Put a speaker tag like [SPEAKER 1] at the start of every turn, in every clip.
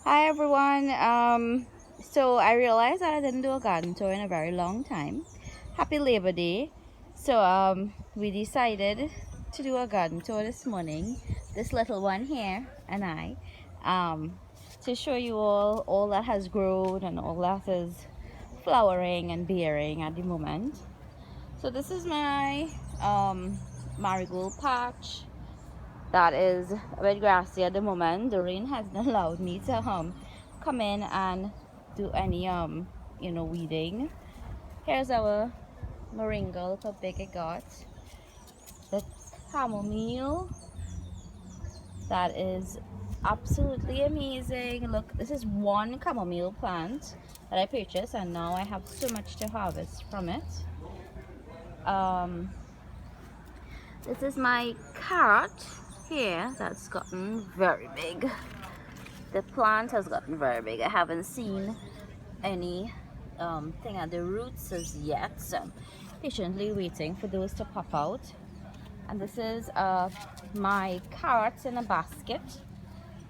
[SPEAKER 1] Hi everyone. So I realized that I didn't do a garden tour in a very long time. Happy Labor Day. So we decided to do a garden tour this morning. This little one here and I, um, to show you all that has grown and all that is flowering and bearing at the moment. So this is my marigold patch that is a bit grassy at the moment. The rain hasn't allowed me to come in and do any weeding. Here's our moringa. Look how big it got. The chamomile, that is absolutely amazing. Look, this is one chamomile plant that I purchased, and now I have so much to harvest from it. um this is my carrot here that's gotten very big. The plant has gotten very big. I haven't seen any thing at the roots as yet, so I'm patiently waiting for those to pop out. And this is my carrots in a basket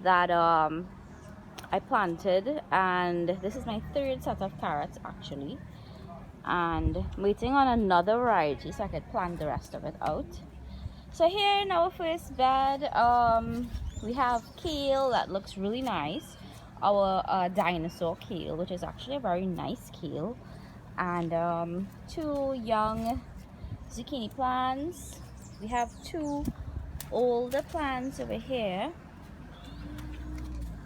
[SPEAKER 1] that I planted, and this is my third set of carrots actually, and I'm waiting on another variety so I could plant the rest of it out. So here in our first bed, we have kale that looks really nice. Our dinosaur kale, which is actually a very nice kale, and two young zucchini plants. We have two older plants over here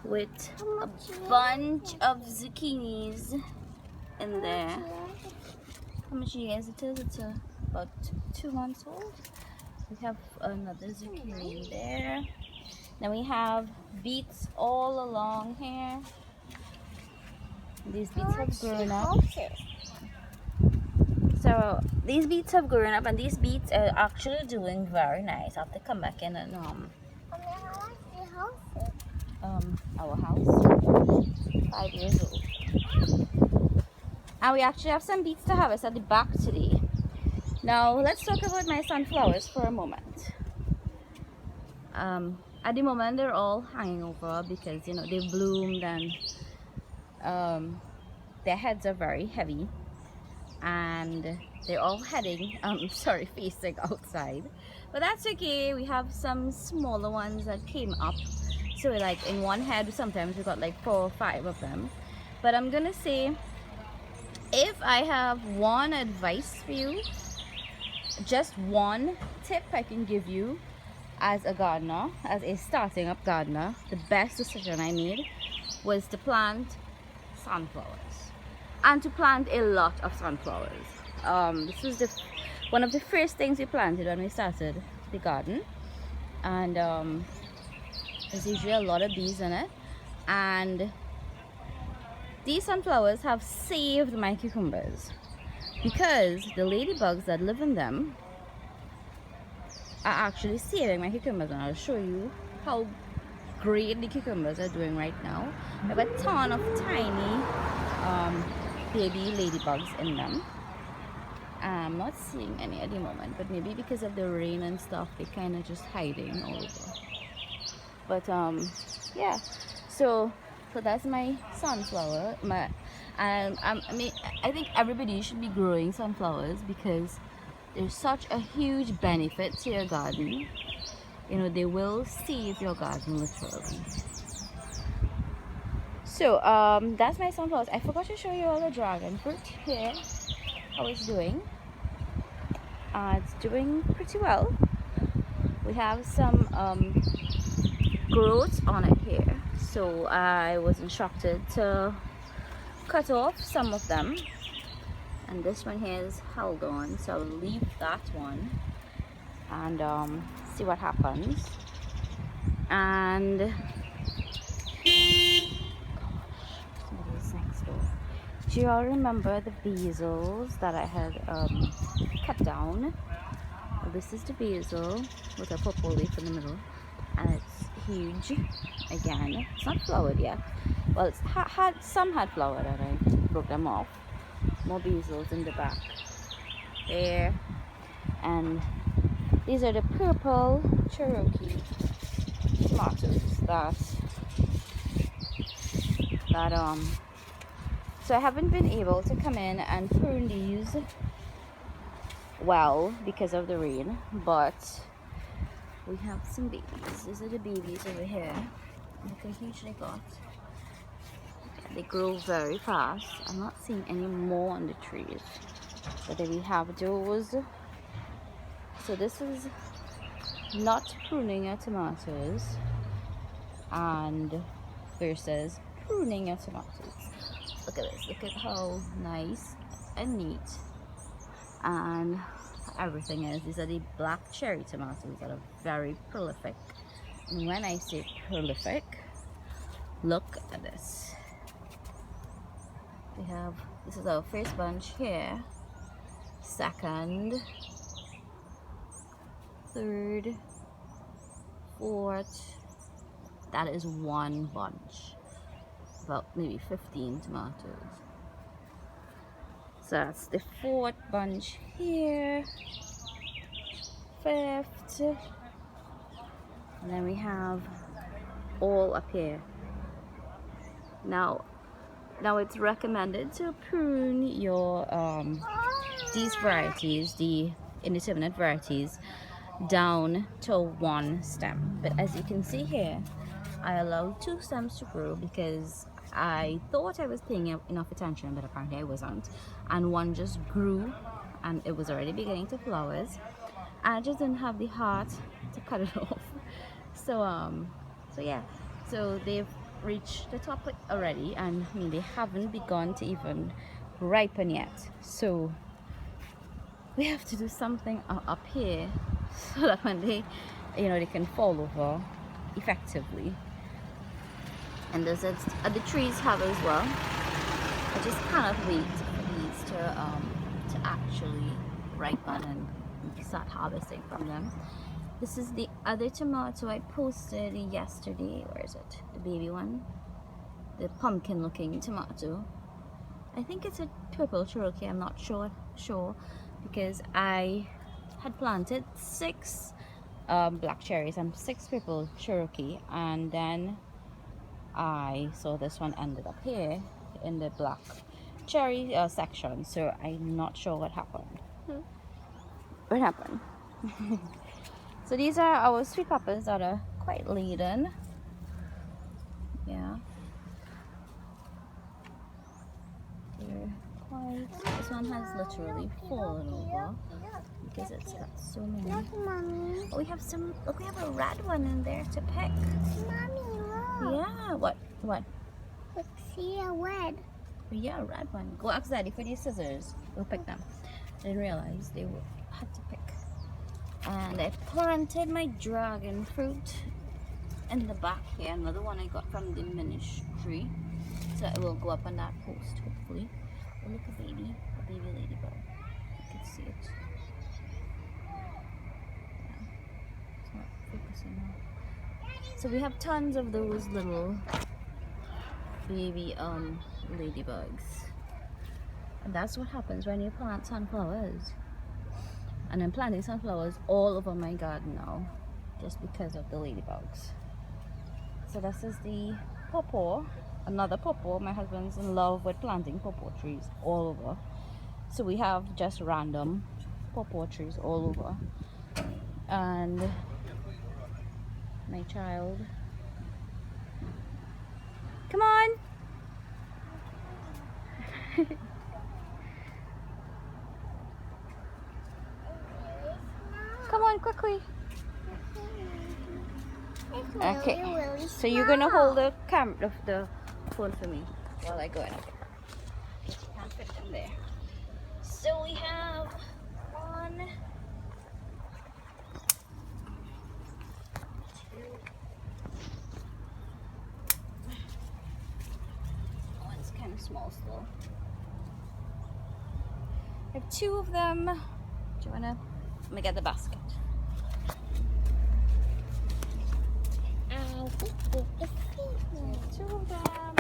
[SPEAKER 1] with a bunch of zucchinis in there. How much years it is? It's about 2 months old. We have another zucchini there. Then we have beets all along here. These beets have grown up. So these beets have grown up, and these beets are actually doing very nice. I have to come back in and our house, 5 years old. And we actually have some beets to harvest at the back today. Now let's talk about my sunflowers for a moment. At the moment they're all hanging over because they've bloomed, and their heads are very heavy, and they're all heading facing outside, but that's okay. We have some smaller ones that came up, so like in one head sometimes we got like 4 or 5 of them. But I'm gonna say, if I have one advice for you, just one tip I can give you as a gardener, as a starting up gardener, the best decision I made was to plant sunflowers, and to plant a lot of sunflowers. This was one of the first things we planted when we started the garden, and there's usually a lot of bees in it, and these sunflowers have saved my cucumbers because the ladybugs that live in them are actually saving my cucumbers, and I'll show you how great the cucumbers are doing right now. I have a ton of tiny baby ladybugs in them. I'm not seeing any at the moment, but maybe because of the rain and stuff they're kind of just hiding all over. But yeah, so that's my sunflower. I think everybody should be growing sunflowers because there's such a huge benefit to your garden. They will save your garden literally. So that's my sunflowers. I forgot to show you all the dragon fruit here, how it's doing. It's doing pretty well. We have some growth on it here, so I was instructed to cut off some of them, and this one here is held on, so I'll leave that one and see what happens. And gosh, somebody's next door. Do you all remember the basils that I had cut down? Well, this is the basil with a purple leaf in the middle, and it's huge. Again, it's not flowered yet. Well, it's some had flowered, and I broke them off. More basils in the back there, and these are the purple Cherokee tomatoes that But so I haven't been able to come in and prune these well because of the rain, but we have some babies. These are the babies over here. Look how huge they got. They grow very fast. I'm not seeing any more on the trees, but then we have those. So this is not pruning your tomatoes and versus pruning your tomatoes. Look at this. Look at how nice and neat and everything is. These are the black cherry tomatoes that are very prolific. And when I say prolific, look at this. We have, this is our first bunch here, second, third, fourth. That is one bunch, about maybe 15 tomatoes. So that's the fourth bunch here, fifth, and then we have all up here. Now it's recommended to prune your these varieties, the indeterminate varieties, down to one stem. But as you can see here, I allowed 2 stems to grow because I thought I was paying enough attention, but apparently I wasn't. And one just grew and it was already beginning to flowers. I just didn't have the heart to cut it off. So yeah, so they've reached the top already, and I mean they haven't begun to even ripen yet. So we have to do something up here so that when they, they can fall over effectively. And those are the trees have as well. I just cannot wait for these to actually ripen and start harvesting from them. This is the other tomato I posted yesterday. Where is it? The baby one. The pumpkin looking tomato. I think it's a purple Cherokee. I'm not sure because I had planted 6 black cherries and 6 purple Cherokee, and then I saw this one ended up here in the black cherry section. So I'm not sure what happened. What happened? So these are our sweet peppers that are quite laden. Yeah. They're quite, this one has literally fallen over because it's got so many. Oh, we have some, look, we have a red one in there to pick.
[SPEAKER 2] Mommy, look.
[SPEAKER 1] Yeah, what?
[SPEAKER 2] Look, see a red.
[SPEAKER 1] Yeah, a red one. Go ask Daddy for these scissors. We'll pick them. I didn't realize they had to pick. And I planted my dragon fruit in the back here. Another one I got from the ministry. So it will go up on that post, hopefully. Oh, look, a baby ladybug. You can see it. Yeah. It's not focusing now. So we have tons of those little baby ladybugs. And that's what happens when you plant sunflowers. And I'm planting sunflowers all over my garden now, just because of the ladybugs. So this is the pawpaw, another pawpaw. My husband's in love with planting pawpaw trees all over. So we have just random pawpaw trees all over. And my child, come on! Come on, quickly. Okay,
[SPEAKER 2] really
[SPEAKER 1] so you're gonna hold the the phone for me while I go in. Okay. Can't fit them there. So we have 1, 2. One's kind of small still. I have 2 of them. Do you wanna? Let me get the basket. Two of them.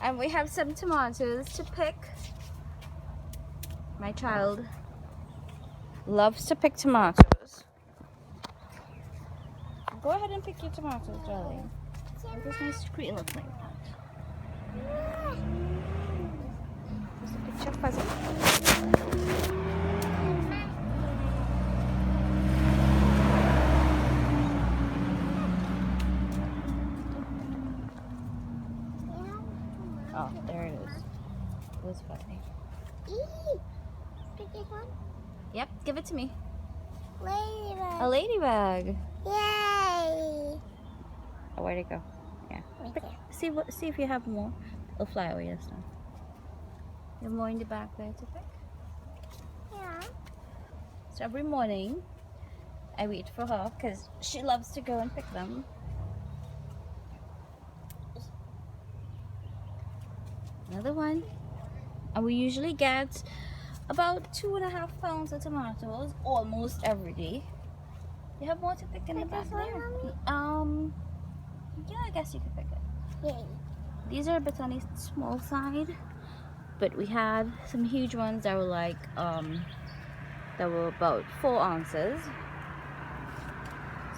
[SPEAKER 1] And we have some tomatoes to pick. My child loves to pick tomatoes. Go ahead and pick your tomatoes, darling. What does my screen look like that? Just a picture puzzle. Oh, there it is. It was funny.
[SPEAKER 2] Pick this one.
[SPEAKER 1] Yep, give it to me.
[SPEAKER 2] Ladybug.
[SPEAKER 1] A ladybug.
[SPEAKER 2] Yay.
[SPEAKER 1] Oh, where'd it go? Yeah.
[SPEAKER 2] Okay.
[SPEAKER 1] See if you have more. It'll fly away this time. You have more in the back there to pick.
[SPEAKER 2] Yeah.
[SPEAKER 1] So every morning, I wait for her because she loves to go and pick them. Another one. And we usually get about 2.5 pounds of tomatoes almost every day. You have more to pick in the back
[SPEAKER 2] This one,
[SPEAKER 1] there.
[SPEAKER 2] Mommy?
[SPEAKER 1] Yeah, I guess you could pick it.
[SPEAKER 2] Yay.
[SPEAKER 1] These are a bit on the small side, but we had some huge ones that were like that were about 4 ounces.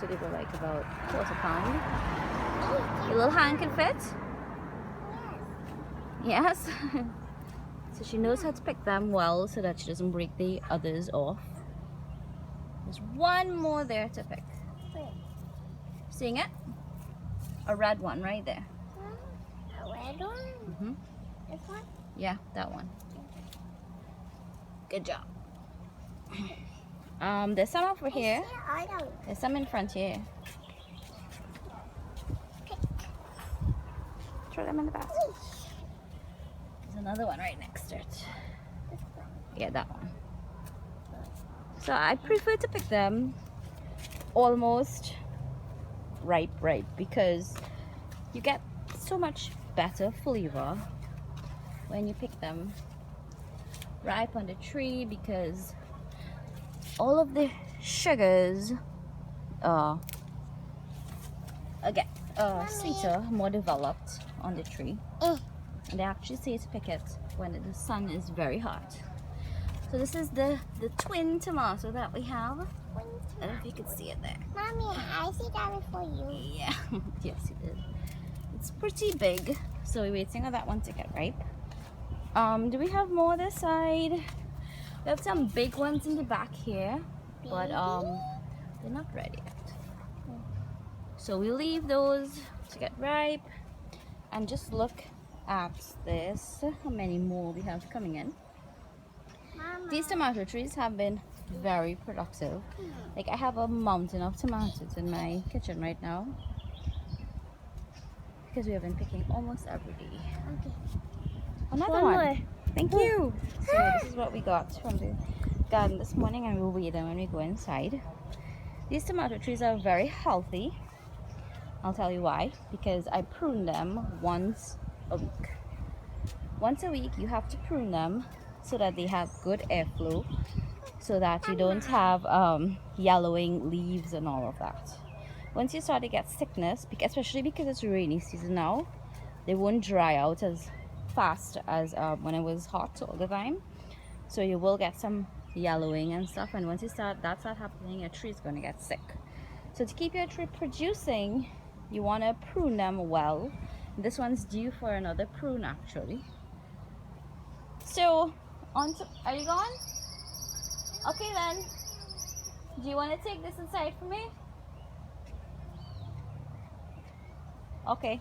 [SPEAKER 1] So they were like about quarter pound. Your little hand can fit? Yes. So she knows how to pick them well so that she doesn't break the others off. There's one more there to pick.
[SPEAKER 2] Wait.
[SPEAKER 1] Seeing it? A red one right there.
[SPEAKER 2] A red one? This one?
[SPEAKER 1] Yeah, that one. Good job. There's some over here.
[SPEAKER 2] I don't
[SPEAKER 1] There's some in front here.
[SPEAKER 2] pick.
[SPEAKER 1] Throw them in the basket. There's another one right next to it.
[SPEAKER 2] This one.
[SPEAKER 1] Yeah, that one. So I prefer to pick them almost ripe because you get so much better flavor when you pick them ripe on the tree because all of the sugars get sweeter, more developed on the tree. And they actually say to pick it when the sun is very hot. So this is the twin tomato that we have. I don't know if you can see it there.
[SPEAKER 2] Mommy, I see that before you.
[SPEAKER 1] Yeah, yes it is. It's pretty big, so we're waiting on that one to get ripe. Do we have more this side? We have some big ones in the back here, but they're not ready yet. So we'll leave those to get ripe and just look at this, how many more we have coming in.
[SPEAKER 2] Mama.
[SPEAKER 1] These tomato trees have been very productive. Like I have a mountain of tomatoes in my kitchen right now because we have been picking almost every day.
[SPEAKER 2] Okay.
[SPEAKER 1] Another
[SPEAKER 2] One
[SPEAKER 1] one.
[SPEAKER 2] more.
[SPEAKER 1] Thank you. So this is what we got from the garden this morning, and we'll weigh them when we go inside. These tomato trees are very healthy. I'll tell you why. Because I prune them once a week. Once a week you have to prune them so that they have good airflow, so that you don't have yellowing leaves and all of that. Once you start to get sickness, especially because it's rainy season now, they won't dry out as fast as when it was hot all the time. So you will get some yellowing and stuff, and once you start happening, your tree is going to get sick. So to keep your tree producing, you want to prune them well. This one's due for another prune actually. So are you gone? Okay then. Do you want to take this inside for me? Okay.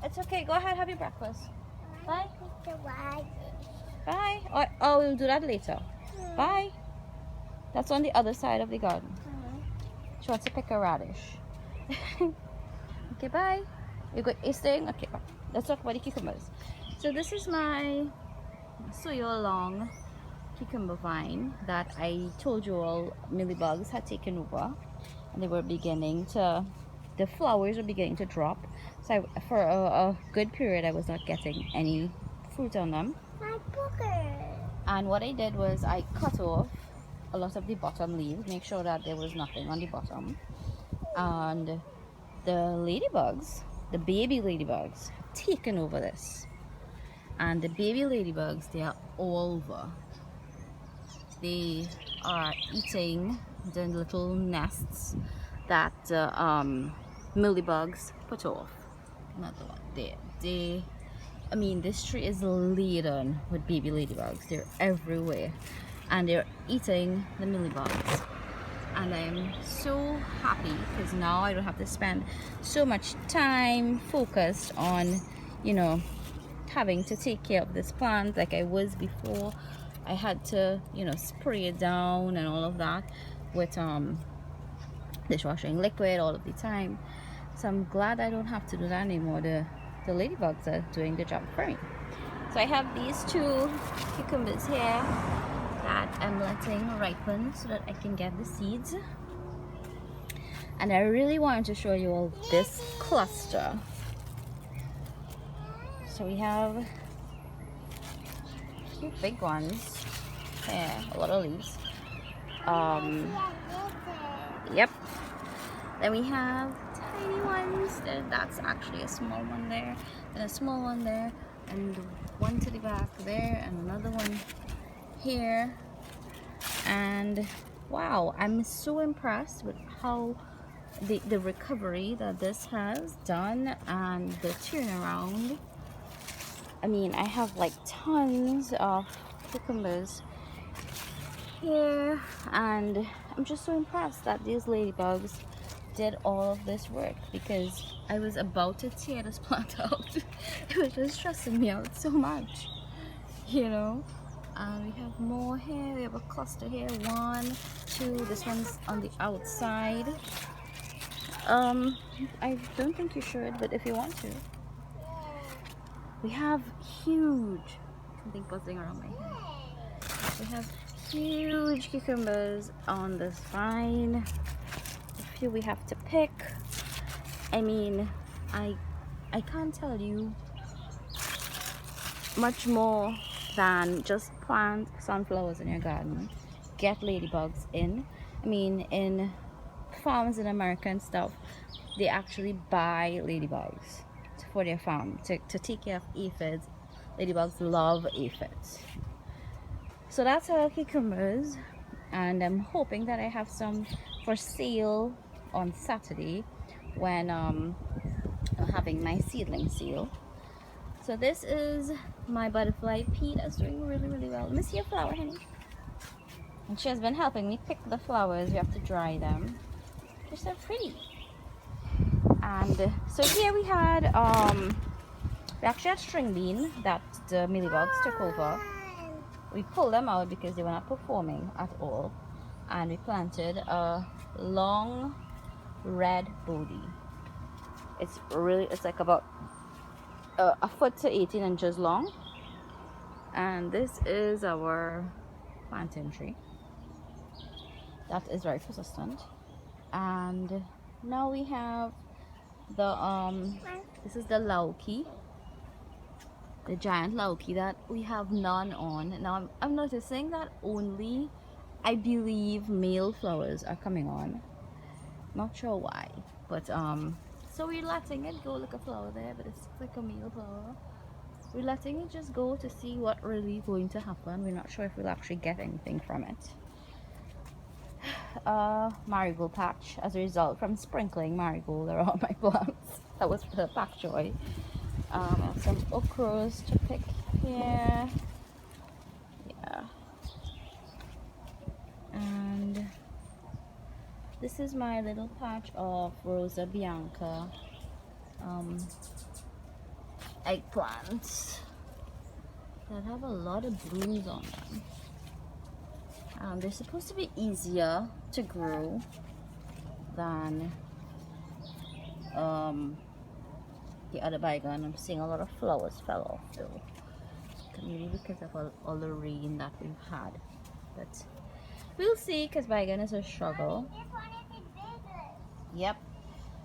[SPEAKER 1] It's okay. Go ahead, have your breakfast. Bye.
[SPEAKER 2] Pick the radish.
[SPEAKER 1] Bye. Oh, we'll do that later. Bye. That's on the other side of the garden. She wants to pick a radish. Okay, bye. You're staying? Okay, bye. Let's talk about the cucumbers. So this is my soyo long cucumber vine that I told you all mealybugs had taken over, and they were beginning to, the flowers were beginning to drop. So for a good period I was not getting any fruit on them.
[SPEAKER 2] My booger.
[SPEAKER 1] And what I did was I cut off a lot of the bottom leaves, make sure that there was nothing on the bottom. And the ladybugs, the baby ladybugs, taken over this. And the baby ladybugs, they are all over. They are eating the little nests that mealybugs put off. Another one there. I mean, this tree is laden with baby ladybugs. They're everywhere, and they're eating the mealybugs. And I'm so happy because now I don't have to spend so much time focused on, you know, having to take care of this plant like I was before. I had to, you know, spray it down and all of that with dishwashing liquid all of the time. So I'm glad I don't have to do that anymore. The ladybugs are doing the job for me. So I have these two cucumbers here that I'm letting ripen so that I can get the seeds. And I really wanted to show you all this cluster. So we have a few big ones. Yeah, a lot of leaves. Yep. Then we have tiny ones. That's actually a small one there, and a small one there, and one to the back there, and another one here. And wow, I'm so impressed with how the recovery that this has done and the turnaround. I mean, I have like tons of cucumbers here, and I'm just so impressed that these ladybugs did all of this work, because I was about to tear this plant out. It was just stressing me out so much, you know. We have more here. We have a cluster here. 1, 2. This one's on the outside. I don't think you should, but if you want to. We have huge, something buzzing around my head. We have huge cucumbers on this vine. A few we have to pick. I mean, I can't tell you much more than just plant sunflowers in your garden. Get ladybugs in. I mean, in farms in America and stuff, they actually buy ladybugs for their farm to take care of aphids. Ladybugs love aphids. So that's our cucumbers, and I'm hoping that I have some for sale on Saturday when I'm having my seedling sale. So this is my butterfly pea that's doing really, really well. Let me see your flower, honey. And she has been helping me pick the flowers. You have to dry them. They're so pretty. And so here we had we actually had string bean that the mealybugs took over. We pulled them out because they were not performing at all, and we planted a long red Bodhi. It's like about a foot to 18 inches long, and this is our plantain tree that is very persistent. And now we have the this is the lauki, the giant lauki that we have none on. Now I'm noticing that only, I believe, male flowers are coming on. Not sure why, but so we're letting it go. Like a flower there, but it's like a male flower. We're letting it just go to see what really going to happen. We're not sure if we'll actually get anything from it. Marigold patch as a result from sprinkling marigold around my plants. That was the pak choy. I have some okras to pick here. Yeah. And this is my little patch of Rosa Bianca eggplants that have a lot of blooms on them. They're supposed to be easier to grow than the other bygone. I'm seeing a lot of flowers fell off though, maybe because of all the rain that we've had, but we'll see, because bygone is a struggle. Yep.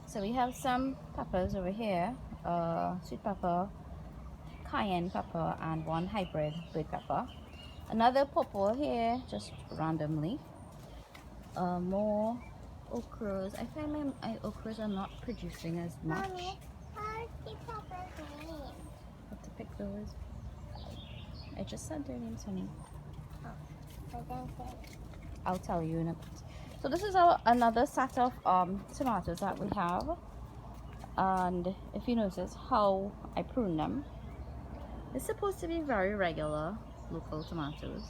[SPEAKER 1] So we have some peppers over here, sweet pepper, cayenne pepper, and one hybrid black pepper. Another purple here, just randomly. More okras. I find my okras are not producing as much.
[SPEAKER 2] Mommy, how's the pepper's name?
[SPEAKER 1] Have to pick those. I just said their names, honey.
[SPEAKER 2] I don't think.
[SPEAKER 1] I'll tell you in a bit. So this is our another set of tomatoes that we have, and if you notice how I prune them, it's supposed to be very regular local tomatoes,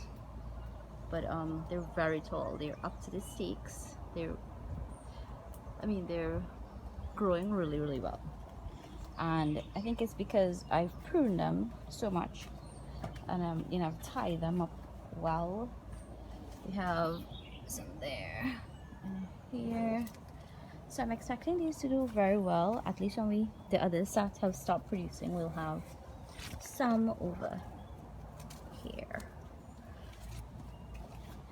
[SPEAKER 1] but they're very tall. They're up to the stakes. They're growing really well, and I think it's because I've pruned them so much, and I've tied them up well. We have some there and here, so I'm expecting these to do very well. At least when the others that have stopped producing, we'll have some over here.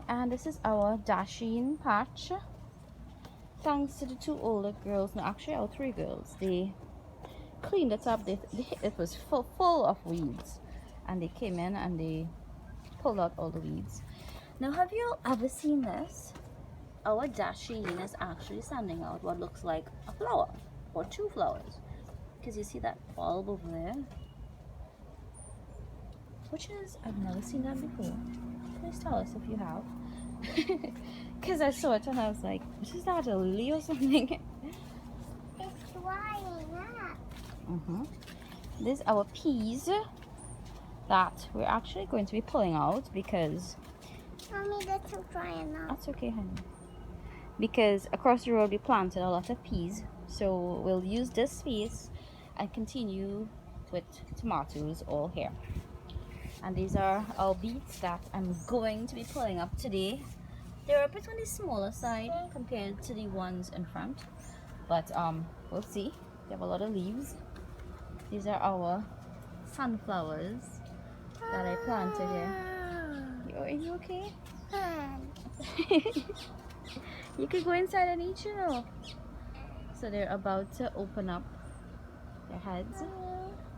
[SPEAKER 1] And this is our dashing patch. Thanks to the two older girls, no, actually our three girls, they cleaned it up. It was full of weeds, and they came in and they pulled out all the weeds. Now, have you ever seen this? Our dasheen is actually sending out what looks like a flower or two flowers, because you see that bulb over there, which is, I've never seen that before. Please tell us if you have. Because I saw it and I was like, what is that, a lily or something?
[SPEAKER 2] It's drying up.
[SPEAKER 1] These are our peas that we're actually going to be pulling out because...
[SPEAKER 2] Mommy, that's drying up.
[SPEAKER 1] That's okay, honey. Because across the road we planted a lot of peas, so we'll use this space and continue with tomatoes all here. And these are our beets that I'm going to be pulling up today. They're a bit on the smaller side compared to the ones in front, but we'll see. They have a lot of leaves. These are our sunflowers that I planted here. Are you okay? You could go inside and eat, you know. So they're about to open up their heads.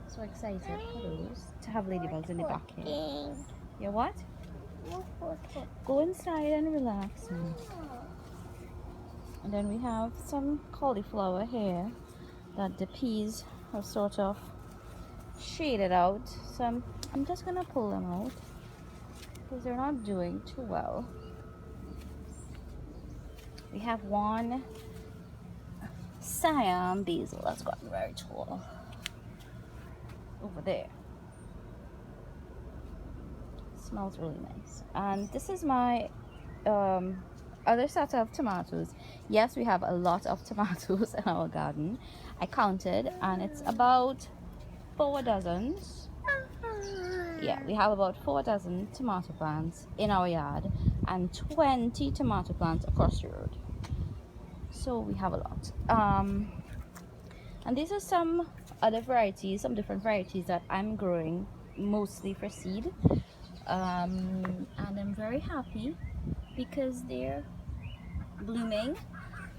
[SPEAKER 1] So excited for those, to have ladybugs in the back here. Yeah, what? Go inside and relax. And then we have some cauliflower here that the peas have sort of shaded out. So I'm just gonna pull them out because they're not doing too well. We have one Siam basil that's gotten very tall over there. Smells really nice. And this is my other set of tomatoes. Yes, we have a lot of tomatoes in our garden. I counted and it's about 4 dozens. Yeah, we have about 4 dozen tomato plants in our yard and 20 tomato plants across the road. So we have a lot. And these are some other varieties, some different varieties that I'm growing mostly for seed. And I'm very happy because they're blooming.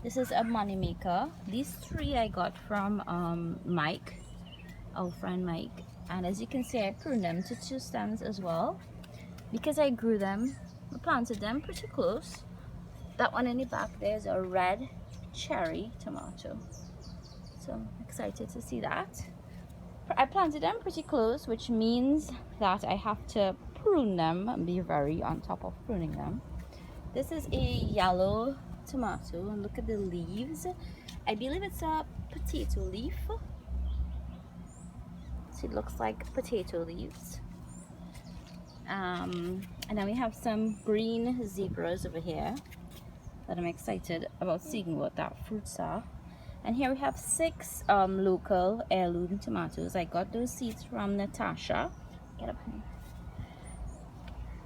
[SPEAKER 1] This is a money maker. These 3 I got from Mike, our friend Mike. And as you can see, I pruned them to 2 stems as well because I grew them, I planted them pretty close. That one in the back there is a red cherry tomato. So I'm excited to see that. I planted them pretty close, which means that I have to prune them and be very on top of pruning them. This is a yellow tomato and look at the leaves. I believe it's a potato leaf. So it looks like potato leaves. And then we have some green zebras over here that I'm excited about seeing what that fruits are. And here we have 6 local heirloom tomatoes. I got those seeds from Natasha. Get up here.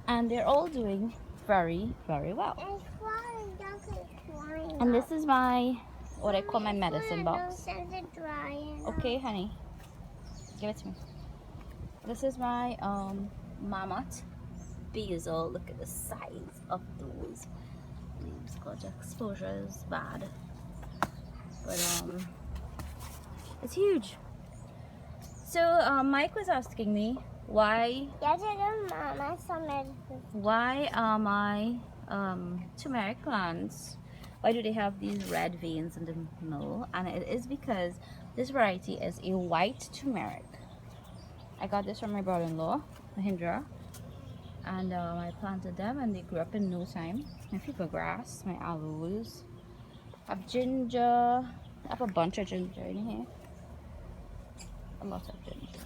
[SPEAKER 1] And they're all doing very well. And this is my, what I call my medicine box. Okay, honey. Give it to me. This is my mammoth basil. Look at the size of those leaves. God, exposure is bad. But it's huge. So Mike was asking me why are my turmeric plants, why do they have these red veins in the middle? And it is because this variety is a white turmeric. I got this from my brother-in-law, Mahindra, and I planted them and they grew up in no time. My fever grass, my aloes, I have ginger. I have a bunch of ginger in here, a lot of ginger.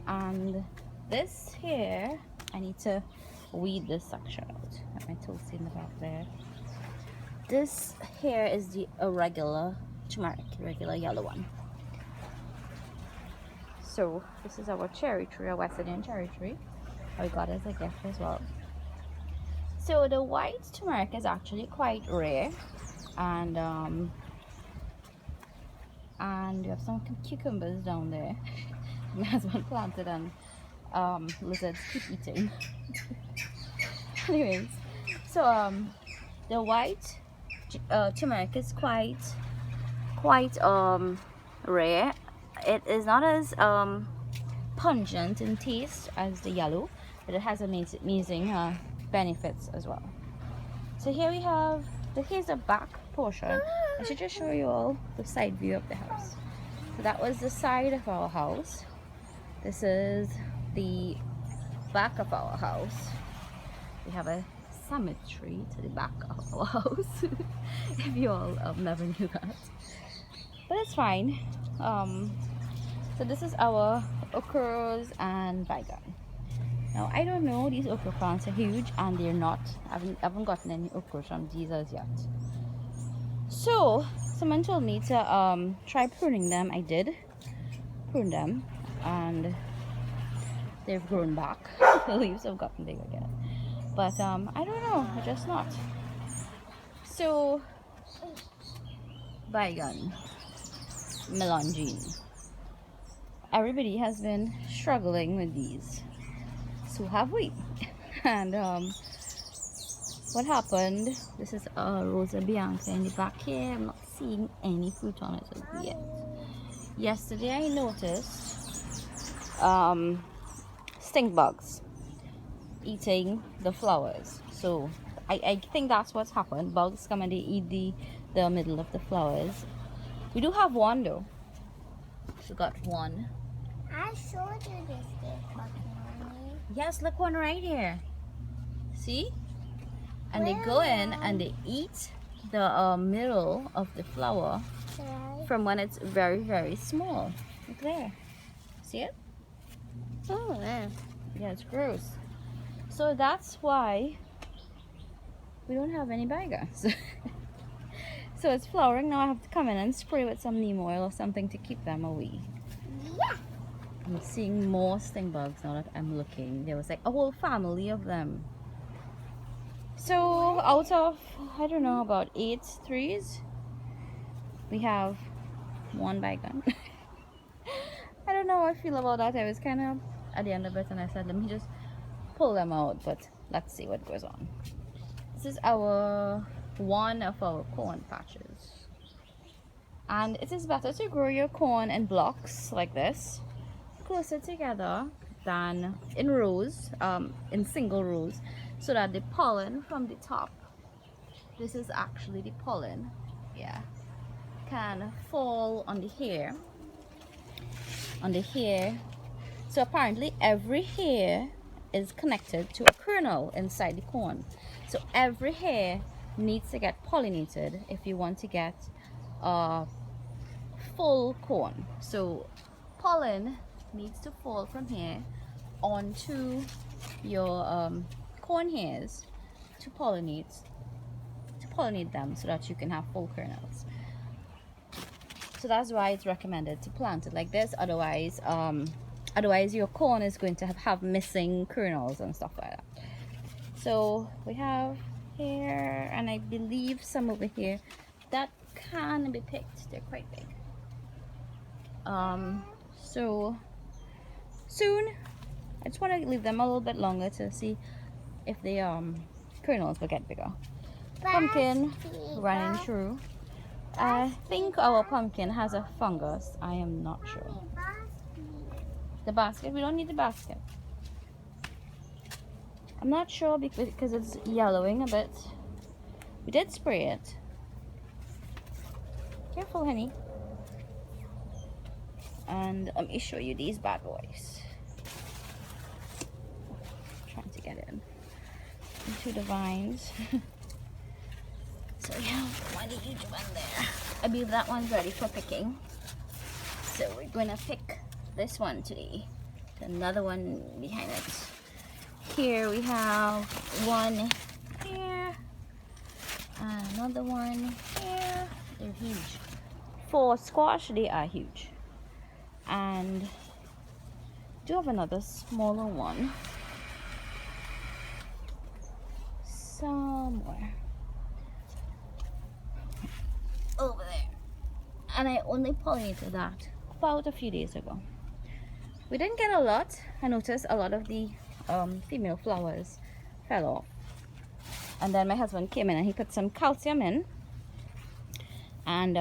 [SPEAKER 1] And this here, I need to weed this section out. I have my toast in the back there. This here is the irregular turmeric, regular yellow one. So this is our cherry tree, our West Indian cherry tree. I got as a gift as well. So the white turmeric is actually quite rare, and we have some cucumbers down there. My husband planted and lizards keep eating. Anyways, so the white turmeric is quite rare. It is not as pungent in taste as the yellow, but it has amazing benefits as well. So here we have here's the back portion. I should just show you all the side view of the house. So that was the side of our house. This is the back of our house. We have a cemetery to the back of our house. If you all never knew that, but it's fine. So this is our okras and baigan. Now I don't know, these okra plants are huge and they're not. I haven't gotten any okras from these as yet. So someone told me to try pruning them. I did prune them and they've grown back. The leaves have gotten big again. But I don't know, I just not. So baigan, melangine. Everybody has been struggling with these. So have we. And what happened, this is Rosa Bianca in the back here. I'm not seeing any fruit on it as yet. Yesterday I noticed stink bugs eating the flowers. So I think that's what's happened. Bugs come and they eat the middle of the flowers. We do have one though. We got one.
[SPEAKER 2] I showed you this stink bug, Mommy.
[SPEAKER 1] Yes, look, one right here. See? And they go in and they eat the middle of the flower from when it's very, very small. Look there. See it?
[SPEAKER 2] Oh, yeah.
[SPEAKER 1] Yeah, it's gross. So that's why we don't have any baigans. So it's flowering. Now I have to come in and spray with some neem oil or something to keep them away.
[SPEAKER 2] Yeah.
[SPEAKER 1] I'm seeing more sting bugs now that I'm looking. There was like a whole family of them. So out of, I don't know, about 8 trees, we have one baigan. I don't know how I feel about that. I was kind of at the end of it and I said, let me just pull them out, but let's see what goes on. This is one of our corn patches. And it is better to grow your corn in blocks like this, closer together than in rows, in single rows, so that the pollen from the top, this is actually the pollen, yeah, can fall on the hair. So apparently every hair is connected to a kernel inside the corn. So every hair needs to get pollinated if you want to get full corn. So pollen needs to fall from here onto your corn hairs to pollinate them so that you can have full kernels. So that's why it's recommended to plant it like this. Otherwise your corn is going to have missing kernels and stuff like that. So we have here, and I believe some over here that can be picked. They're quite big. So soon, I just want to leave them a little bit longer to see if the kernels will get bigger. Pumpkin running through. I think our pumpkin has a fungus. I am not sure. The basket, we don't need the basket. I'm not sure because it's yellowing a bit. We did spray it. Careful, honey. And let me show you these bad boys. get into the vines. So we have one huge one there. I believe that one's ready for picking. So we're gonna pick this one today. Another one behind it. Here we have one here. Another one here. They're huge. For squash, they are huge. And do have another smaller one somewhere over there. And I only pollinated that about a few days ago. We didn't get a lot. I noticed a lot of the female flowers fell off. And then my husband came in and he put some calcium in. And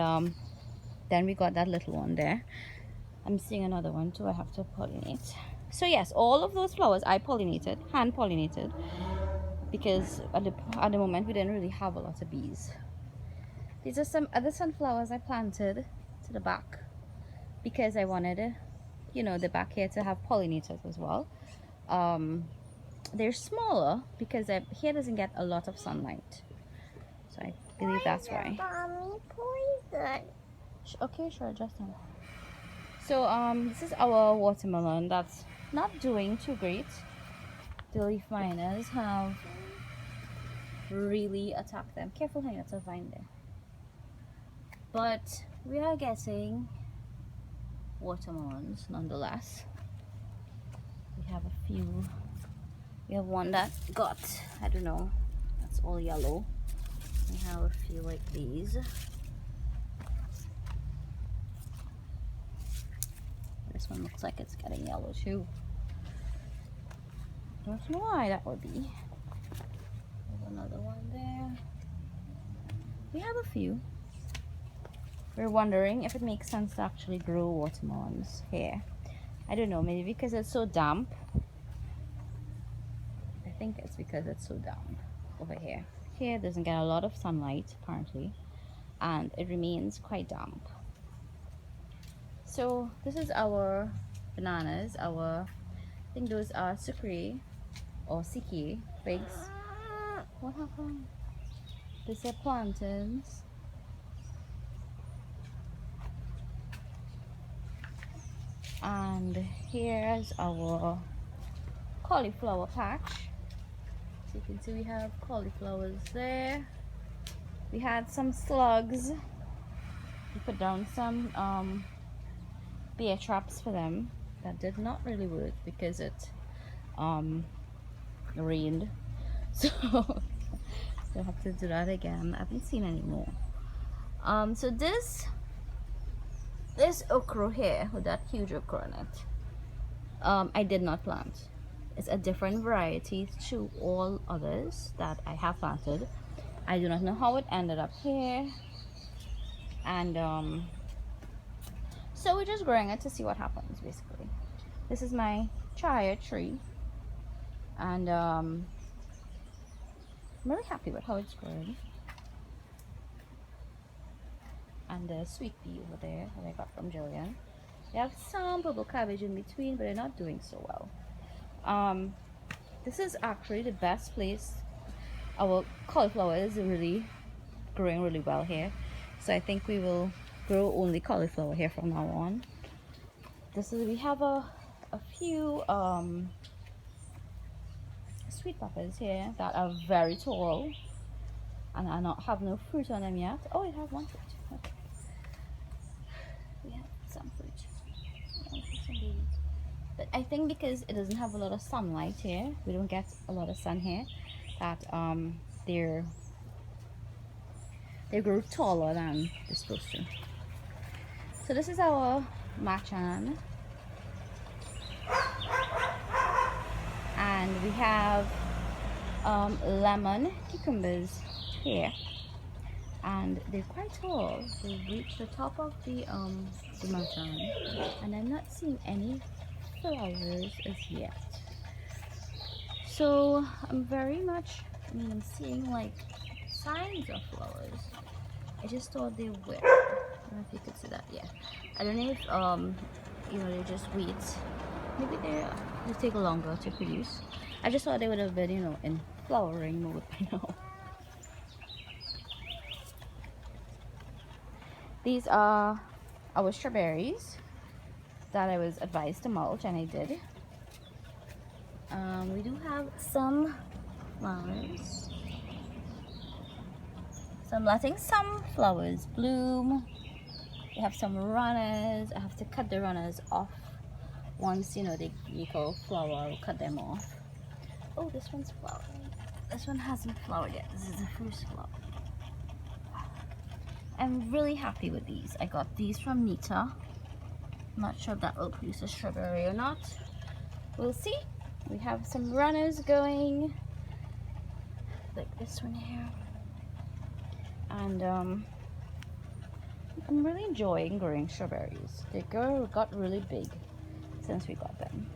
[SPEAKER 1] then we got that little one there. I'm seeing another one too. I have to pollinate. So yes, all of those flowers I pollinated, hand pollinated, because at the moment we didn't really have a lot of bees. These are some other sunflowers I planted to the back because I wanted, you know, the back here to have pollinators as well. They're smaller because here doesn't get a lot of sunlight, so I believe that's why.
[SPEAKER 2] Poison.
[SPEAKER 1] Okay, sure, Justin. So this is our watermelon that's not doing too great. The leaf miners have really attacked them. Careful, honey, that's a vine there. But we are getting watermelons nonetheless. We have a few. We have one that got, I don't know, that's all yellow. We have a few like these. This one looks like it's getting yellow too. Don't know why that would be. There's another one there. We have a few. We're wondering if it makes sense to actually grow watermelons here. I don't know, maybe because it's so damp. I think it's because it's so damp over here. Here doesn't get a lot of sunlight apparently, and it remains quite damp. So this is our bananas, I think those are sucre or siki figs. What happened? These are plantains. And here's our cauliflower patch. So you can see we have cauliflowers there. We had some slugs. We put down some bear traps for them. That did not really work because it rained. So we'll have to do that again. I haven't seen any more. So this okra here with that huge okra on it, I did not plant. It's a different variety to all others that I have planted. I do not know how it ended up here, and so we're just growing it to see what happens. Basically, this is my chaya tree, and I'm very happy with how it's growing. And the sweet pea over there that I got from Jillian. They have some purple cabbage in between, but they're not doing so well. This is actually the best place. Our cauliflower is really growing really well here, so I think we will grow only cauliflower here from now on. We have a few sweet peppers here that are very tall and have no fruit on them yet. Oh, it has one fruit. Okay. We have some fruit. But I think because it doesn't have a lot of sunlight here, we don't get a lot of sun here, that they grow taller than they're supposed to. So this is our machan, and we have lemon cucumbers here, and they're quite tall. They reach the top of the machan, and I'm not seeing any flowers as yet. So I'm seeing like signs of flowers. I just thought they were. I don't know if you could see that. Yeah, I don't know if they're just weeds. Maybe they're They take longer to produce. I just thought they would have been, you know, in flowering mode by now. These are our strawberries that I was advised to mulch, and I did. We do have some flowers. So I'm letting some flowers bloom. We have some runners. I have to cut the runners off. Once, you know, they go flower, I'll cut them off. Oh, this one's flowering. This one hasn't flowered yet. This is the first flower. I'm really happy with these. I got these from Nita. Not sure if that will produce a strawberry or not. We'll see. We have some runners going, like this one here. And I'm really enjoying growing strawberries. They got really big since we got them.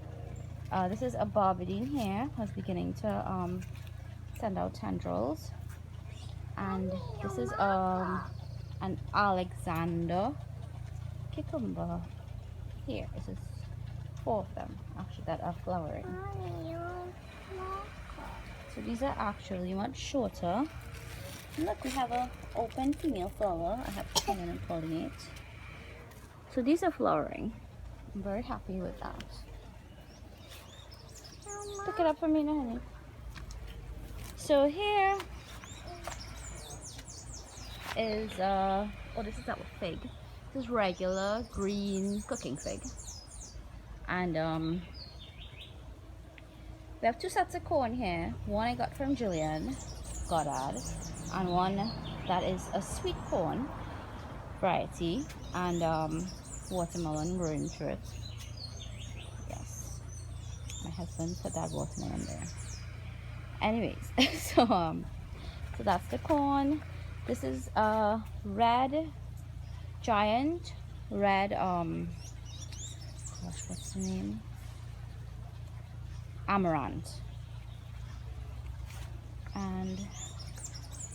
[SPEAKER 1] This is a barbadine here. I was beginning to send out tendrils. And this is an Alexander cucumber. Here, this is 4 of them actually that are flowering. So these are actually much shorter. And look, we have an open female flower. I have to come in and pollinate. So these are flowering. I'm very happy with that. Pick it up for me now, honey. So here is oh, this is our fig. This is regular green cooking fig. And we have 2 sets of corn here. One I got from Julian Goddard, and one that is a sweet corn variety, and watermelon growing through it. Yes, my husband put that watermelon there. Anyways, so that's the corn. This is a giant red gosh, what's the name? Amaranth. And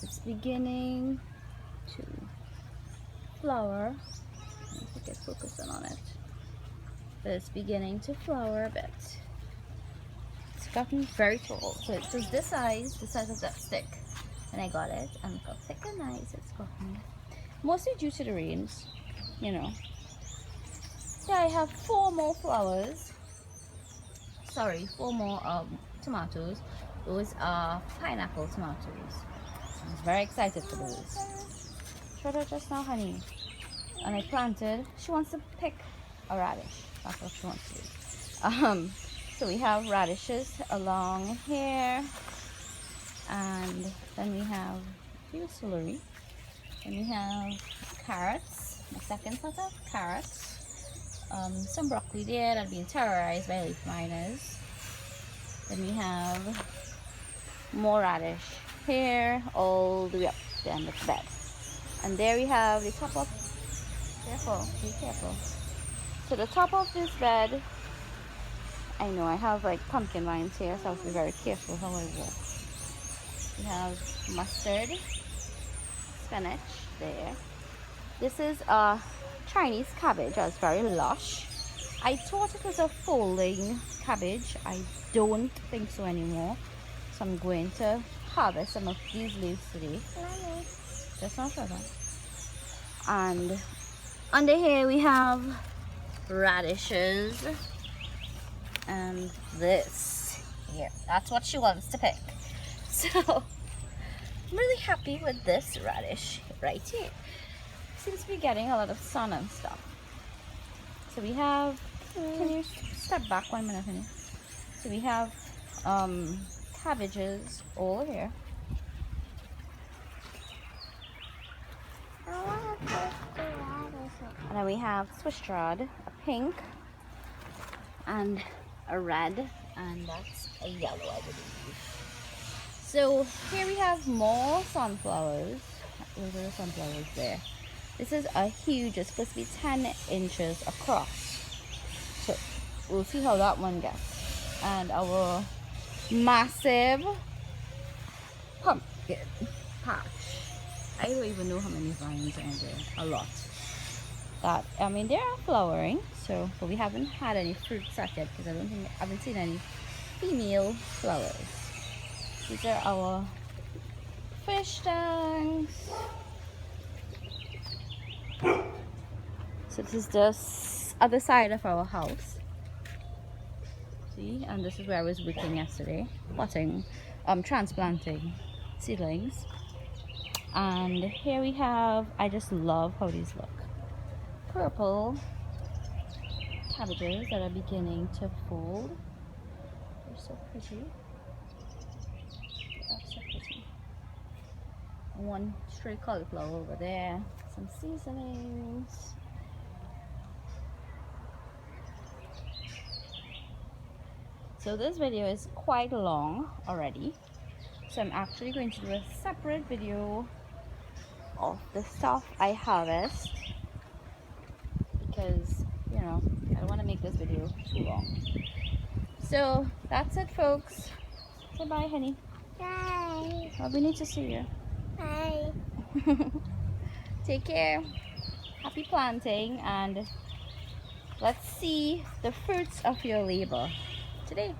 [SPEAKER 1] it's beginning to flower. I don't think it's focusing on it, but it's beginning to flower a bit. It's gotten very tall, so it was this size, the size of that stick, and I got it, and look how thick and nice it's gotten. Mostly due to the rains, you know. Yeah, I have 4 more flowers. Sorry, 4 more tomatoes. Those are pineapple tomatoes. I'm very excited for those. Showed her just now, honey. And I planted. She wants to pick a radish. That's what she wants to do. So we have radishes along here, and then we have celery. Then we have carrots. My second set of carrots. Some broccoli there that being terrorized by leaf miners. Then we have more radish here all the way up to the end of the bed. And there we have the top of, careful, be careful. So the top of this bed, I know I have like pumpkin vines here, so I have to be very careful how I walk. We have mustard, spinach there. This is a Chinese cabbage that's very lush. I thought it was a folding cabbage. I don't think so anymore. So I'm going to harvest some of these leaves today. Just not sure. And under here we have radishes. And this here. That's what she wants to pick. So I'm really happy with this radish right here. Seems to be getting a lot of sun and stuff. So we have, can you step back 1 minute, honey? So we have cabbages all here. And then we have Swiss chard, a pink and a red, and that's a yellow, I believe. So here we have more sunflowers. Those are the sunflowers there. This is a huge, it's supposed to be 10 inches across. So we'll see how that one gets. And our massive pumpkin patch. I don't even know how many vines are there. A lot. That, I mean, they are flowering, So, but we haven't had any fruits out yet because I haven't seen any female flowers. These are our fish tanks. So this is the other side of our house. See, and this is where I was working yesterday, transplanting seedlings. And here we have, I just love how these look. Purple cabbages that are beginning to fold. They're so pretty. They are so pretty. One stray cauliflower over there. Some seasonings. So this video is quite long already. So I'm actually going to do a separate video of the stuff I harvest because, you know, I don't want to make this video too long. So that's it, folks. Say bye, honey.
[SPEAKER 2] Bye.
[SPEAKER 1] Well, we need to see you.
[SPEAKER 2] Bye.
[SPEAKER 1] Take care. Happy planting, and let's see the fruits of your labor today.